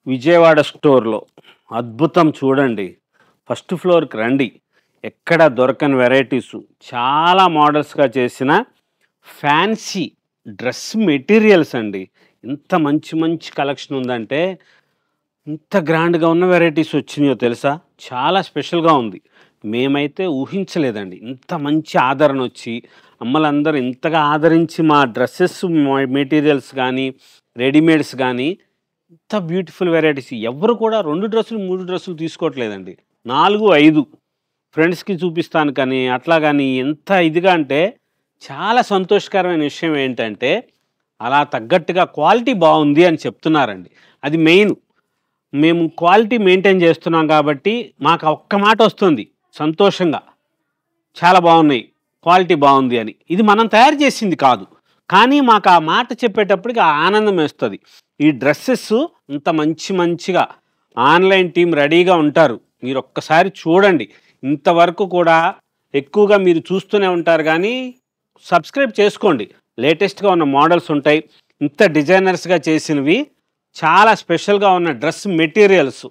విజయవాడ స్టోర్‌లో అద్భుతం చూడండి. ఫస్ట్ ఫ్లోర్‌కి రండి. ఎక్కడ దొరకని వెరైటీసు చాలా మోడల్స్‌గా చేసిన ఫ్యాన్సీ డ్రెస్ మెటీరియల్స్ అండి. ఇంత మంచి మంచి కలెక్షన్ ఉందంటే, ఇంత గ్రాండ్‌గా ఉన్న వెరైటీస్ వచ్చినాయో తెలుసా? చాలా స్పెషల్‌గా ఉంది. మేమైతే ఊహించలేదండి. ఇంత మంచి ఆదరణ వచ్చి, అమ్మలందరూ ఇంతగా ఆదరించి మా డ్రెసెస్ మెటీరియల్స్ గానీ, రెడీమేడ్స్ గానీ ఇంత బ్యూటిఫుల్ వెరైటీస్ ఎవ్వరు కూడా 2 డ్రెస్సులు, 3 డ్రెస్సులు తీసుకోవట్లేదండి. 4, 5 ఫ్రెండ్స్‌కి చూపిస్తాను కానీ, అట్లా గాని ఎంత ఇదిగా అంటే చాలా సంతోషకరమైన విషయం ఏంటంటే, అలా తగ్గట్టుగా క్వాలిటీ బావుంది అని చెప్తున్నారండి. అది మెయిన్. మేము క్వాలిటీ మెయింటైన్ చేస్తున్నాం కాబట్టి, మాకు ఆ ఒక్క మాట వస్తుంది సంతోషంగా. చాలా బావున్నాయి. క్వాలిటీ బావుంది అని. ఇది మనం తయారు చేసింది కాదు. కానీ మాకు ఆ మాట చెప్పేటప్పటికి ఆ ఆనందం వేస్తది. ఈ డ్రెసెస్ ఇంత మంచి మంచిగా ఆన్‌లైన్ టీమ్ రెడీగా ఉంటారు. మీరొక్కసారి చూడండి. ఇంతవరకు కూడా ఎక్కువగా మీరు చూస్తూనే ఉంటారు గానీ, సబ్స్క్రైబ్ చేసుకోండి. లేటెస్ట్‌గా ఉన్న మోడల్స్ ఉంటాయి. ఇంత డిజైనర్స్‌గా చేసినవి చాలా స్పెషల్‌గా ఉన్న డ్రెస్ మెటీరియల్స్